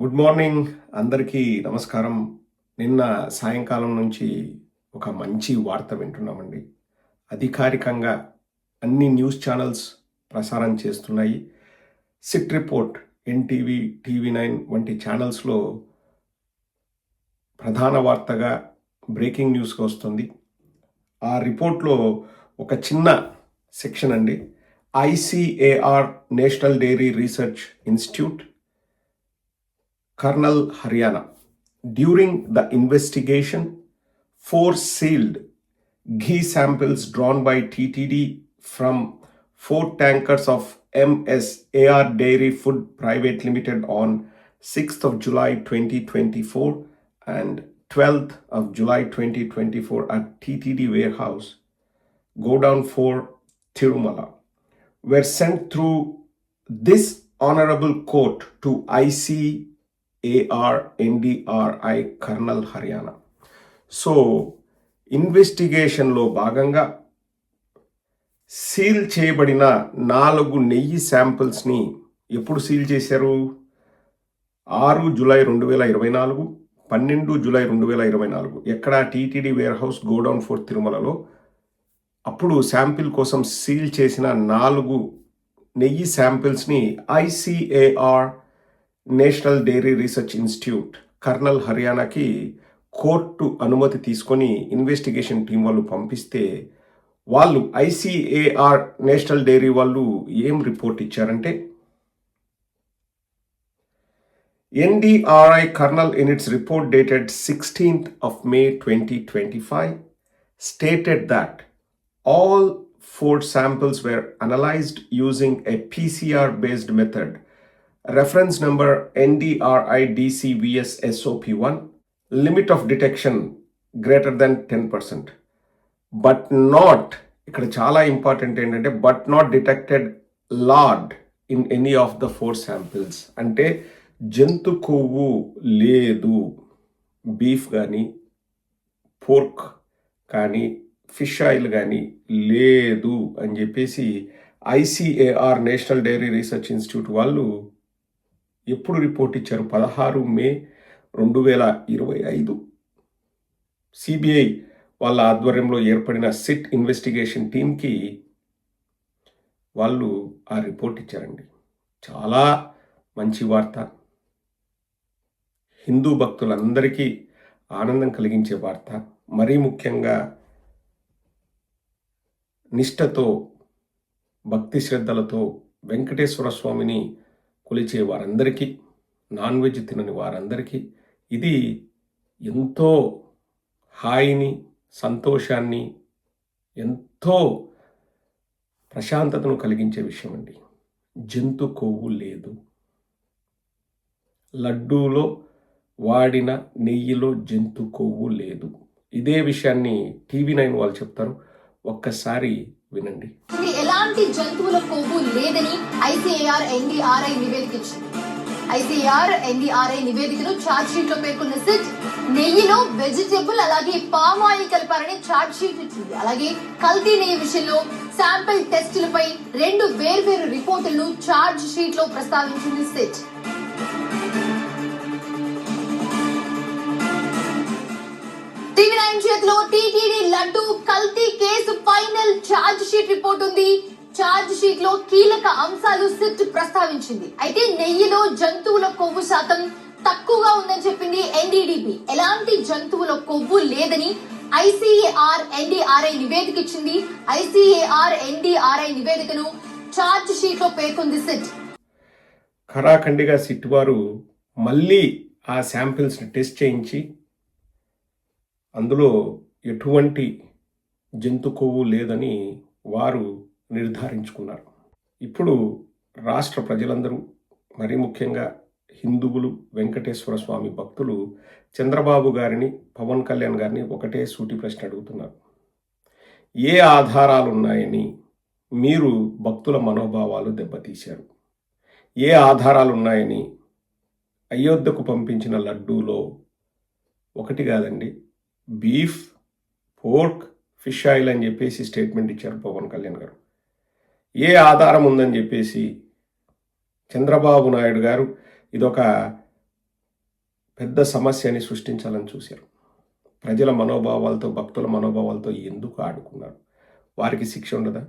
Good morning అందరికీ నమస్కారం. నిన్న సాయంకాలం నుంచి ఒక మంచి వార్త వింటున్నామండి. అధికారికంగా అన్ని న్యూస్ ఛానల్స్ ప్రసారం చేస్తున్నాయి. సిట్ రిపోర్ట్, ఎన్టీవీ, టీవీ9 వంటి ఛానల్స్లో ప్రధాన వార్తగా బ్రేకింగ్ న్యూస్గా వస్తుంది. ఆ రిపోర్ట్లో ఒక చిన్న సెక్షన్ అండి. ICAR national dairy research institute, Karnal, Haryana. During the investigation, 4 sealed ghee samples drawn by TTD from 4 tankers of MSAR Dairy Food Private Limited on 6th of July 2024 and 12th of July 2024 at TTD warehouse, Godown 4, Tirumala, were sent through this honorable court to ICAR-NDRI colonel Haryana. So ఇన్వెస్టిగేషన్లో భాగంగా seal చేయబడిన 4 నెయ్యి శాంపిల్స్ని ఎప్పుడు seal చేశారు? 6 July 2024, 12 July 2024. ఎక్కడ? TTD wear house, godown 4, తిరుమలలో. అప్పుడు sample కోసం సీల్ చేసిన 4 నెయ్యి శాంపిల్స్ని ICAR national dairy research institute, Karnal హర్యానాకి కోర్టు అనుమతి తీసుకొని ఇన్వెస్టిగేషన్ టీం వాళ్ళు పంపిస్తే వాళ్ళు ఐసీఏఆర్ నేషనల్ డైరీ వాళ్ళు ఏం రిపోర్ట్ ఇచ్చారంటే, NDRI Kernal in its report dated 16th of May 2025 stated that all 4 samples were analyzed using a PCR based method, reference number NDRI DCVS SOP1, limit of detection greater than 10%, but not, ఇక్కడ చాలా important ఏంటంటే, but not detected lord in any of the 4 samples. అంటే జంతు కొవ్వు లేదు, beef కానీ, pork కానీ, fish oil కానీ లేదు అని చెప్పేసి ICAR national dairy research institute వాళ్ళు ఎప్పుడు రిపోర్ట్ ఇచ్చారు? 16 మే 2025 సిబిఐ వాళ్ళ ఆధ్వర్యంలో ఏర్పడిన సిట్ ఇన్వెస్టిగేషన్ టీంకి వాళ్ళు ఆ రిపోర్ట్ ఇచ్చారండి. చాలా మంచి వార్త, హిందూ భక్తులందరికీ ఆనందం కలిగించే వార్త. మరీ ముఖ్యంగా నిష్ఠతో, భక్తి శ్రద్ధలతో వెంకటేశ్వర స్వామిని కొలిచే వారందరికీ, నాన్ వెజ్ తినని వారందరికీ ఇది ఎంతో హాయిని, సంతోషాన్ని, ఎంతో ప్రశాంతతను కలిగించే విషయం అండి. జంతు కొవ్వు లేదు, లడ్డూలో వాడిన నెయ్యిలో జంతు కొవ్వు లేదు. ఇదే విషయాన్ని టీవీ9 వాళ్ళు చెప్తారు, ఒక్కసారి వినండి. ఎలాంటి జంతువుల కొవ్వు లేదని ఐసీఏఆర్ ఎన్డీఆర్ఐ నివేదిక ఇచ్చింది. ఐసీఏఆర్ ఎన్డీఆర్ఐ నివేదికను ఛార్జ్ షీట్ లో పేర్కొన్న సిట్ నెయ్యిలో వెజిటబుల్ అలాగే పామ్ ఆయిల్ కలిపారని ఛార్జ్ షీట్ ఇచ్చింది. అలాగే కల్తీ నెయ్యి విషయంలో శాంపిల్ టెస్టులపై 2 వేర్వేరు రిపోర్టులను ఛార్జ్ షీట్ లో ప్రస్తావించింది సిట్. టీవీ9 చేతిలో టీటీడీ లడ్డు కల్తీ case final charge sheet report ఉంది. ఛార్జ్ షీట్ లో కీలక అంశాలు సిట్ ప్రస్తావించింది. అయితే నెయ్యిలో జంతువుల కొవ్వు శాతం తక్కువగా ఉందని చెప్పింది ఎన్డీడీబీ. ఎలాంటి జంతువుల కొవ్వు లేదని ఐసీఏఆర్ ఎన్డీఆర్ఐ నివేదిక ఇచ్చింది. ఐసీఏఆర్ ఎన్డీఆర్ఐ నివేదికను ఛార్జ్ షీట్ లో పేర్కొంది సిట్. ఖరాఖండిగా సిట్ వారు మళ్ళీ ఆ శాంపిల్స్ టెస్ట్ చేయించి అందులో ఎటువంటి జంతు కొవ్వు లేదని వారు నిర్ధారించుకున్నారు. ఇప్పుడు రాష్ట్ర ప్రజలందరూ, మరీ ముఖ్యంగా హిందువులు, వెంకటేశ్వర స్వామి భక్తులు చంద్రబాబు గారిని, పవన్ కళ్యాణ్ గారిని ఒకటే సూటి ప్రశ్న అడుగుతున్నారు. ఏ ఆధారాలు ఉన్నాయని మీరు భక్తుల మనోభావాలు దెబ్బతీశారు? ఏ ఆధారాలు ఉన్నాయని అయోధ్యకు పంపించిన లడ్డూలో ఒకటి కాదండి, బీఫ్, పోర్క్, ఫిష్ ఆయిల్ అని చెప్పేసి స్టేట్మెంట్ ఇచ్చారు పవన్ కళ్యాణ్ గారు. ఏ ఆధారం ఉందని చెప్పేసి చంద్రబాబు నాయుడు గారు ఇదొక పెద్ద సమస్యని సృష్టించాలని చూశారు. ప్రజల మనోభావాలతో, భక్తుల మనోభావాలతో ఎందుకు ఆడుకున్నారు? వారికి శిక్ష ఉండదా?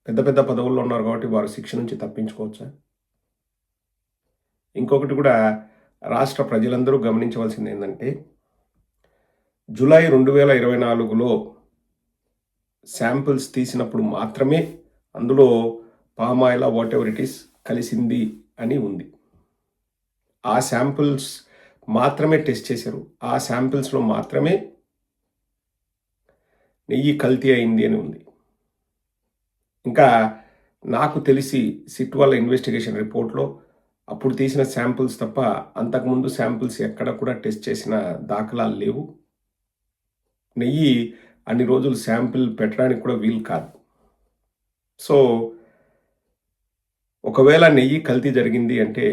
పెద్ద పెద్ద పదవుల్లో ఉన్నారు కాబట్టి వారు శిక్ష నుంచి తప్పించుకోవచ్చా? ఇంకొకటి కూడా రాష్ట్ర ప్రజలందరూ గమనించవలసింది ఏంటంటే, జూలై 2024లో శాంపిల్స్ తీసినప్పుడు మాత్రమే అందులో palm oil what ever it is కలిసింది అని ఉంది. ఆ శాంపిల్స్ మాత్రమే టెస్ట్ చేశారు. ఆ శాంపిల్స్లో మాత్రమే నెయ్యి కల్తీ అయింది అని ఉంది. ఇంకా నాకు తెలిసి సిట్ వాళ్ళ ఇన్వెస్టిగేషన్ రిపోర్ట్లో అప్పుడు తీసిన శాంపిల్స్ తప్ప అంతకుముందు శాంపిల్స్ ఎక్కడ కూడా టెస్ట్ చేసిన దాఖలాలు లేవు. నెయ్యి అన్ని రోజులు శాంపిల్ పెట్టడానికి కూడా వీలు కాదు. సో ఒకవేళ నెయ్యి కల్తీ జరిగింది అంటే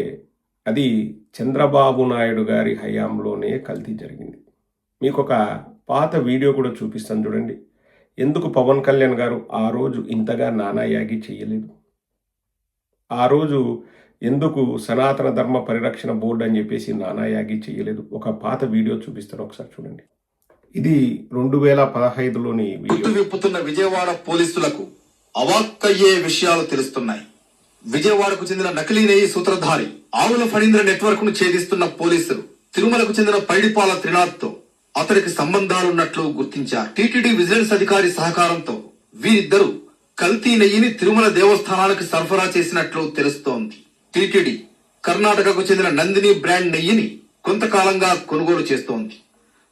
అది చంద్రబాబు నాయుడు గారి హయాంలోనే కల్తీ జరిగింది. మీకు ఒక పాత వీడియో కూడా చూపిస్తాను చూడండి. ఎందుకు పవన్ కళ్యాణ్ గారు ఆ రోజు ఇంతగా నానాయాగి చేయలేదు? ఆ రోజు ఎందుకు సనాతన ధర్మ పరిరక్షణ బోర్డు అని చెప్పేసి నానాయాగి చేయలేదు? ఒక పాత వీడియో చూపిస్తాను, ఒకసారి చూడండి. ఇది 2015లోని వీడియో. విప్పుతున్న విజయవాడ పోలీసులకు అవాక్కయ్యే విషయాలు తెలుస్తున్నాయి. విజయవాడకు చెందిన నకిలీ నెయ్యి సూత్రధారి ఆవుల ఫణీంద్ర నెట్వర్క్ ను ఛేదిస్తున్న పోలీసులు తిరుమలకు చెందిన పైడిపాల త్రినాథ్ తో అతనికి సంబంధాలున్నట్లు గుర్తించారు. టీటీడీ విజిలెన్స్ అధికారి సహకారంతో వీరిద్దరూ కల్తీ నెయ్యిని తిరుమల దేవస్థానానికి సరఫరా చేసినట్లు తెలుస్తోంది. టీటీడీ కర్ణాటకకు చెందిన నందిని బ్రాండ్ నెయ్యిని కొంతకాలంగా కొనుగోలు చేస్తోంది.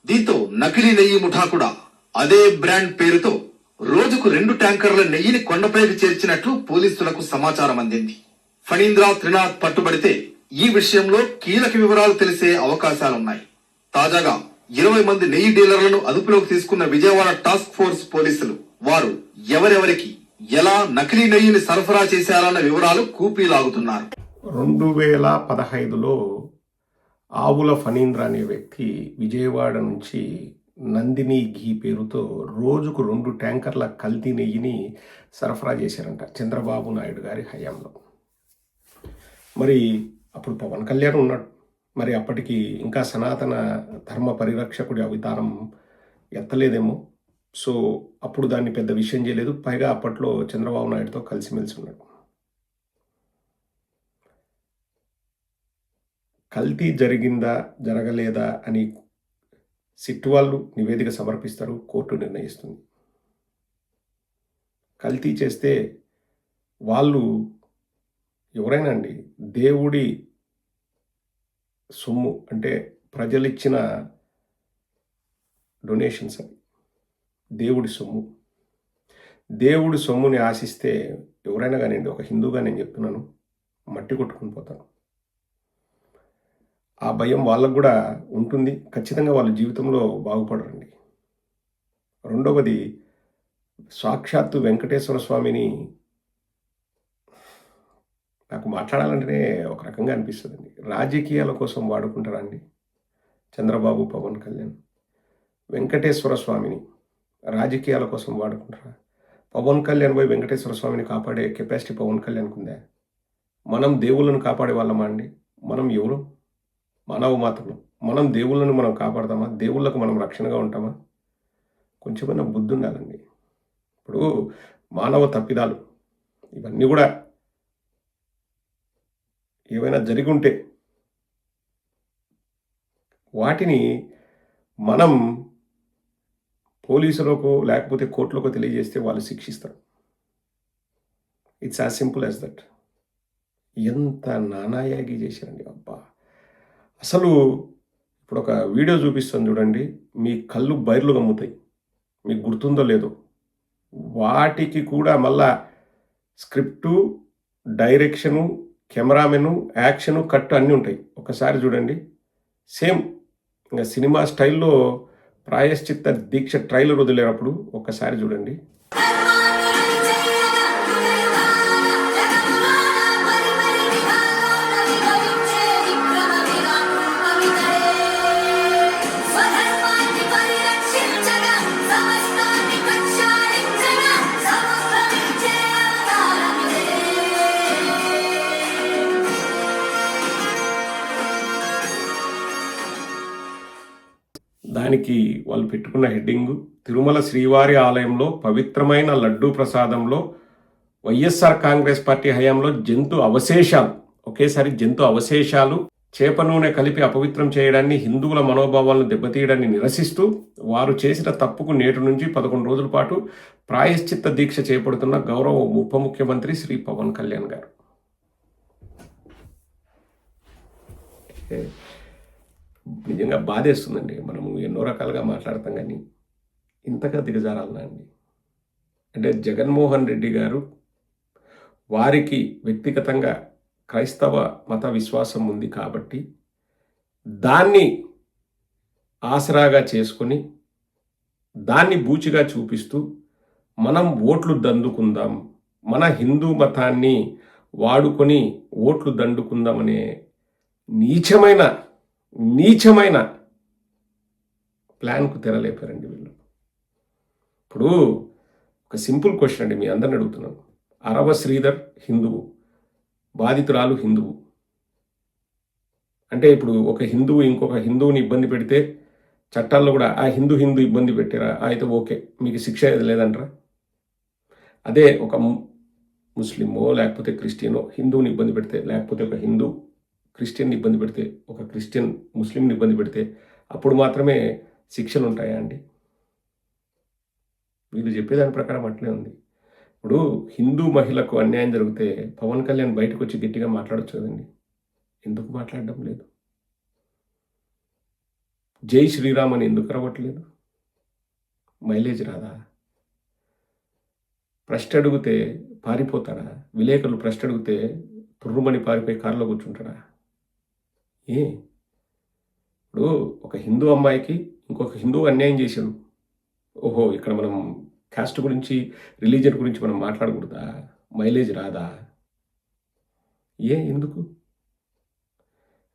దీంతో నకిలీ నెయ్యి ముఠా కూడా అదే బ్రాండ్ పేరుతో రోజుకు 2 ట్యాంకర్ల నెయ్యిని కొండపైకి చేర్చినట్లు పోలీసులకు సమాచారం అందింది. ఫణీంద్ర త్రినాథ్ పట్టుబడితే ఈ విషయంలో కీలక వివరాలు తెలిసే అవకాశాలున్నాయి. తాజాగా 20 మంది నెయ్యి డీలర్లను అదుపులోకి తీసుకున్న విజయవాడ టాస్క్ ఫోర్స్ పోలీసులు వారు ఎవరెవరికి ఎలా నకిలీ నెయ్యిని సరఫరా చేశారన్న వివరాలు కూపీలాగుతున్నారు. 2015లో ఆవుల ఫణీంద్ర అనే వ్యక్తి విజయవాడ నుంచి నందిని ఘీ పేరుతో రోజుకు 2 ట్యాంకర్ల కల్తీ నెయ్యిని సరఫరా చేశారంట చంద్రబాబు నాయుడు గారి హయాంలో. మరి అప్పుడు పవన్ కళ్యాణ్ ఉన్నాడు. మరి అప్పటికి ఇంకా సనాతన ధర్మ పరిరక్షకుడి అవతారం ఎత్తలేదేమో. సో అప్పుడు దాన్ని పెద్ద విషయం చేయలేదు. పైగా అప్పట్లో చంద్రబాబు నాయుడుతో కలిసిమెలిసి ఉన్నాడు. కల్తీ జరిగిందా జరగలేదా అని సిట్ వాళ్ళు నివేదిక సమర్పిస్తారు, కోర్టు నిర్ణయిస్తుంది. కల్తీ చేస్తే వాళ్ళు ఎవరైనా అండి, దేవుడి సొమ్ము అంటే ప్రజలిచ్చిన డొనేషన్స్, అవి దేవుడి సొమ్ము. దేవుడి సొమ్ముని ఆశిస్తే ఎవరైనా కానివ్వండి, ఒక హిందూగా నేను చెప్తున్నాను, మట్టి కొట్టుకుని పోతాను. ఆ భయం వాళ్ళకు కూడా ఉంటుంది. ఖచ్చితంగా వాళ్ళ జీవితంలో బాగుపడరండి. రెండవది, సాక్షాత్తు వెంకటేశ్వర స్వామిని నాకు మాట్లాడాలంటేనే ఒక రకంగా అనిపిస్తుందండి. రాజకీయాల కోసం వాడుకుంటారా అండి చంద్రబాబు, పవన్ కళ్యాణ్? వెంకటేశ్వర స్వామిని రాజకీయాల కోసం వాడుకుంటారా? పవన్ కళ్యాణ్ పోయి వెంకటేశ్వర స్వామిని కాపాడే కెపాసిటీ పవన్ కళ్యాణ్కి ఉందా? మనం దేవుళ్ళను కాపాడే వాళ్ళమా అండి? మనం ఎవరు? మానవ మాత్రం. మనం దేవుళ్ళను మనం కాపాడతామా? దేవుళ్ళకు మనం రక్షణగా ఉంటామా? కొంచెమైనా బుద్ధి ఉండాలండి. ఇప్పుడు మానవ తప్పిదాలు ఇవన్నీ కూడా ఏవైనా జరిగి ఉంటే వాటిని మనం పోలీసులకు లేకపోతే కోర్టులకు తెలియజేస్తే వాళ్ళు శిక్షిస్తారు. It's as simple as that. ఎంత నానాయాగి చేశారండి అబ్బా! అసలు ఇప్పుడు ఒక వీడియో చూపిస్తాను చూడండి, మీ కళ్ళు బైర్లు గమ్ముతాయి. మీకు గుర్తుందో లేదో, వాటికి కూడా మళ్ళా స్క్రిప్టు, డైరెక్షను, కెమెరామెను, యాక్షను, కట్ అన్నీ ఉంటాయి. ఒకసారి చూడండి, సేమ్ ఇంకా సినిమా స్టైల్లో ప్రాయశ్చిత్త దీక్ష ట్రైలర్ వదిలేటప్పుడు ఒక్కసారి చూడండి. దానికి వాళ్ళు పెట్టుకున్న హెడ్డింగ్ తిరుమల శ్రీవారి ఆలయంలో పవిత్రమైన లడ్డూ ప్రసాదంలో వైఎస్ఆర్ కాంగ్రెస్ పార్టీ హయాంలో జంతు అవశేషాలు, ఒకేసారి జంతు అవశేషాలు, చేప నూనె కలిపి అపవిత్రం చేయడాన్ని, హిందువుల మనోభావాలను దెబ్బతీయడాన్ని నిరసిస్తూ వారు చేసిన తప్పుకు నేటి నుంచి 11 రోజుల పాటు ప్రాయశ్చిత్త దీక్ష చేపడుతున్న గౌరవ ఉప ముఖ్యమంత్రి శ్రీ పవన్ కళ్యాణ్ గారు. నిజంగా బాధేస్తుందండి. మనము ఎన్నో రకాలుగా మాట్లాడతాం కానీ ఇంతగా దిగజారాలనా అండి? అంటే జగన్మోహన్ రెడ్డి గారు వారికి వ్యక్తిగతంగా క్రైస్తవ మత విశ్వాసం ఉంది కాబట్టి దాన్ని ఆసరాగా చేసుకొని దాన్ని బూచిగా చూపిస్తూ మనం ఓట్లు దండుకుందాం, మన హిందూ మతాన్ని వాడుకొని ఓట్లు దండుకుందామనే నీచమైన ప్లాన్కు తెరలేపారండి వీళ్ళు. ఇప్పుడు ఒక సింపుల్ క్వశ్చన్ అండి, మీ అందరిని అడుగుతున్నాను. అరవ శ్రీధర్ హిందువు, బాధితురాలు హిందువు. అంటే ఇప్పుడు ఒక హిందువు ఇంకొక హిందువుని ఇబ్బంది పెడితే చట్టాల్లో కూడా ఆ హిందూ ఇబ్బంది పెట్టారా అయితే ఓకే, మీకు శిక్ష ఏది లేదంటారా? అదే ఒక ముస్లిమో లేకపోతే క్రిస్టియనో హిందువుని ఇబ్బంది పెడితే, లేకపోతే ఒక హిందూ క్రిస్టియన్ని ఇబ్బంది పెడితే, ఒక క్రిస్టియన్ ముస్లింని ఇబ్బంది పెడితే అప్పుడు మాత్రమే శిక్షలు ఉంటాయా అండి? వీళ్ళు చెప్పేదాని ప్రకారం అట్లే ఉంది. ఇప్పుడు హిందూ మహిళకు అన్యాయం జరిగితే పవన్ కళ్యాణ్ బయటకు వచ్చి గట్టిగా మాట్లాడొచ్చు కదండి, ఎందుకు మాట్లాడడం లేదు? జై శ్రీరామ్ అని ఎందుకు రావట్లేదు? మైలేజ్ రాదా? ప్రశ్న అడిగితే పారిపోతాడా? విలేకరులు ప్రశ్న అడిగితే తుర్రుమని పారిపోయి కారులో కూర్చుంటాడా? ఇప్పుడు ఒక హిందూ అమ్మాయికి ఇంకొక హిందువు అన్యాయం చేశాడు, ఓహో ఇక్కడ మనం కాస్ట్ గురించి రిలీజన్ గురించి మనం మాట్లాడకూడదా? మైలేజ్ రాదా? ఎందుకు?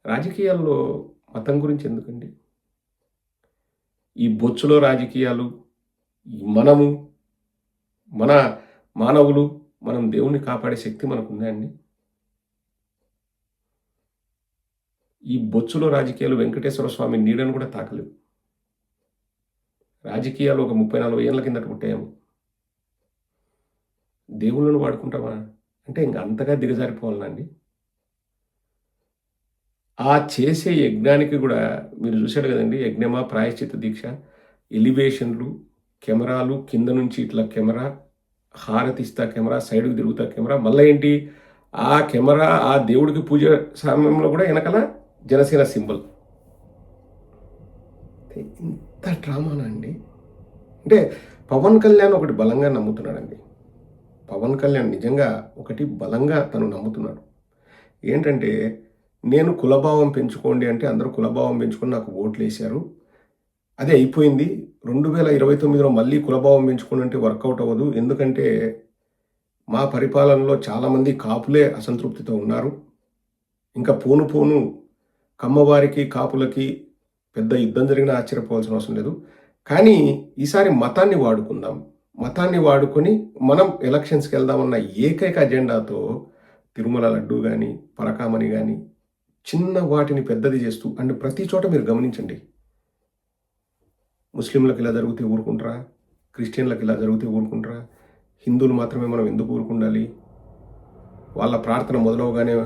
రాజకీయాల్లో మతం గురించి ఎందుకండి? ఈ బొచ్చులో రాజకీయాలు, మనము మన మానవులు మనం దేవుణ్ణి కాపాడే శక్తి మనకు ఉందా అండి? ఈ బొచ్చులో రాజకీయాలు వెంకటేశ్వర స్వామి నీడను కూడా తాకలేవు. రాజకీయాలు ఒక 30-40 ఏళ్ళ కిందట పుట్టాము. దేవుళ్ళను వాడుకుంటామా అంటే ఇంకా అంతగా దిగజారిపోవాలండి. ఆ చేసే యజ్ఞానికి కూడా మీరు చూశాడు కదండి, యజ్ఞమా ప్రాయశ్చిత్త దీక్ష, ఎలివేషన్లు, కెమెరాలు, కింద నుంచి ఇట్లా కెమెరా, హారతిస్తా కెమెరా, సైడ్కి తిరుగుతా కెమెరా, మళ్ళీ ఏంటి ఆ కెమెరా ఆ దేవుడికి పూజ సమయంలో కూడా వెనకాల జనసేన సింబల్. ఇంత డ్రామానా అండి? అంటే పవన్ కళ్యాణ్ ఒకటి బలంగా నమ్ముతున్నాడండి. పవన్ కళ్యాణ్ నిజంగా ఒకటి బలంగా తను నమ్ముతున్నాడు. ఏంటంటే నేను కులభావం పెంచుకోండి అంటే అందరూ కులభావం పెంచుకొని నాకు ఓట్లు వేశారు, అదే అయిపోయింది. 2029లో మళ్ళీ కులభావం పెంచుకోండి అంటే వర్కౌట్ అవ్వదు, ఎందుకంటే మా పరిపాలనలో చాలామంది కాపులే అసంతృప్తితో ఉన్నారు. ఇంకా పోను కమ్మవారికి కాపులకి పెద్ద యుద్ధం జరిగినా ఆశ్చర్యపోవాల్సిన అవసరం లేదు. కానీ ఈసారి మతాన్ని వాడుకుందాం, మతాన్ని వాడుకొని మనం ఎలక్షన్స్కి వెళ్దామన్న ఏకైక అజెండాతో తిరుమల లడ్డు కానీ పరకామణి కానీ చిన్న వాటిని పెద్దది చేస్తూ, అండ్ ప్రతి చోట మీరు గమనించండి, ముస్లింలకు ఇలా జరిగితే ఊరుకుంటారా, క్రిస్టియన్లకు ఇలా జరిగితే ఊరుకుంటారా, హిందువులు మాత్రమే మనం ఎందుకు ఊరుకుండాలి, వాళ్ళ ప్రార్థన మొదలవగానే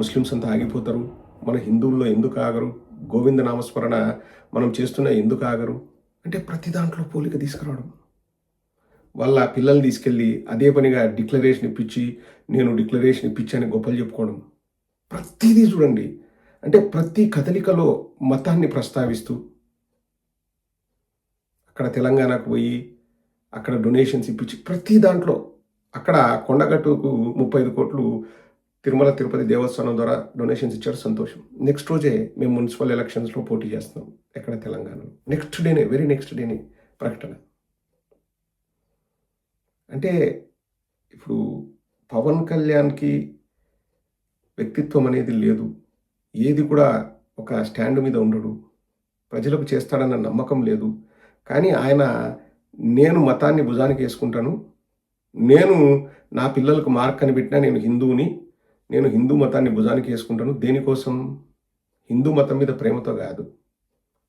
ముస్లిమ్స్ అంతా ఆగిపోతారు, మన హిందువుల్లో ఎందుకు ఆగరు, గోవింద నామస్మరణ మనం చేస్తున్నా ఎందుకు ఆగరు అంటే ప్రతి దాంట్లో పోలిక తీసుకురావడం, వాళ్ళ పిల్లల్ని తీసుకెళ్ళి అదే పనిగా డిక్లరేషన్ ఇప్పించి నేను డిక్లరేషన్ ఇప్పించాని గొప్పలు చెప్పుకోవడం, ప్రతిదీ చూడండి. అంటే ప్రతి కదలికలో మతాన్ని ప్రస్తావిస్తూ, అక్కడ తెలంగాణకు పోయి అక్కడ డొనేషన్స్ ఇప్పించి ప్రతి దాంట్లో, అక్కడ కొండగట్టుకు 35 కోట్లు తిరుమల తిరుపతి దేవస్థానం ద్వారా డొనేషన్స్ ఇచ్చారు, సంతోషం. నెక్స్ట్ రోజే మేము మున్సిపల్ ఎలక్షన్స్లో పోటీ చేస్తున్నాం ఎక్కడ తెలంగాణలో, వెరీ నెక్స్ట్ డేనే ప్రకటన. అంటే ఇప్పుడు పవన్ కళ్యాణ్కి వ్యక్తిత్వం అనేది లేదు, ఏది కూడా ఒక స్టాండ్ మీద ఉండడు, ప్రజలకు చేస్తాడన్న నమ్మకం లేదు. కానీ ఆయన నేను మతాన్ని భుజానికి వేసుకుంటాను, నేను నా పిల్లలకు మార్క్ అని పెట్టినా నేను హిందువుని, నేను హిందూ మతాన్ని భుజానికి వేసుకుంటాను. దేనికోసం? హిందూ మతం మీద ప్రేమతో కాదు,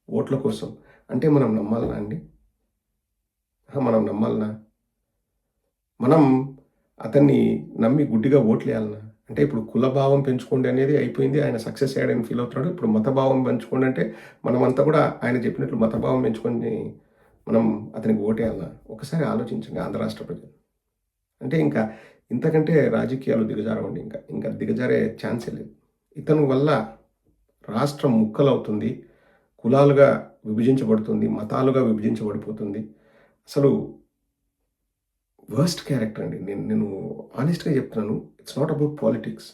ఓట్ల కోసం. అంటే మనం నమ్మాలనా అండి? మనం నమ్మాలనా? మనం అతన్ని నమ్మి గుడ్డిగా ఓట్లేయాలనా? అంటే ఇప్పుడు కులభావం పెంచుకోండి అనేది అయిపోయింది. ఆయన సక్సెస్ అయ్యాడని ఫీల్ అవుతున్నాడు. ఇప్పుడు మతభావం పెంచుకోండి అంటే మనమంతా కూడా ఆయన చెప్పినట్లు మతభావం పెంచుకొని మనం అతనికి ఓటేయాలనా? ఒకసారి ఆలోచించండి ఆంధ్ర రాష్ట్ర ప్రజలు. అంటే ఇంకా ఇంతకంటే రాజకీయాలు దిగజారవండి. ఇంకా దిగజారే ఛాన్సే లేదు. ఇతని వల్ల రాష్ట్రం ముక్కలవుతుంది, కులాలుగా విభజించబడుతుంది, మతాలుగా విభజించబడిపోతుంది. అసలు వర్స్ట్ క్యారెక్టర్ అండి. నేను ఆనెస్ట్‌గా చెప్తున్నాను. It's not about politics.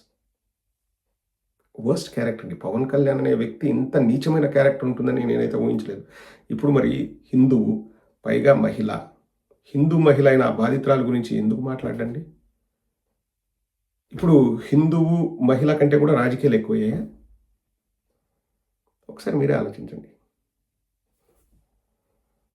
Worst character అండి. పవన్ కళ్యాణ్ అనే వ్యక్తి ఇంత నీచమైన క్యారెక్టర్ ఉంటుందని నేనైతే ఊహించలేదు. ఇప్పుడు మరి హిందువు, పైగా మహిళ. హిందూ మహిళ అయిన ఆ బాధితురాలు గురించి ఎందుకు మాట్లాడండి? ఇప్పుడు హిందువు, మహిళ కంటే కూడా రాజకీయాలు ఎక్కువయ్యాయా? ఒకసారి మీరే ఆలోచించండి.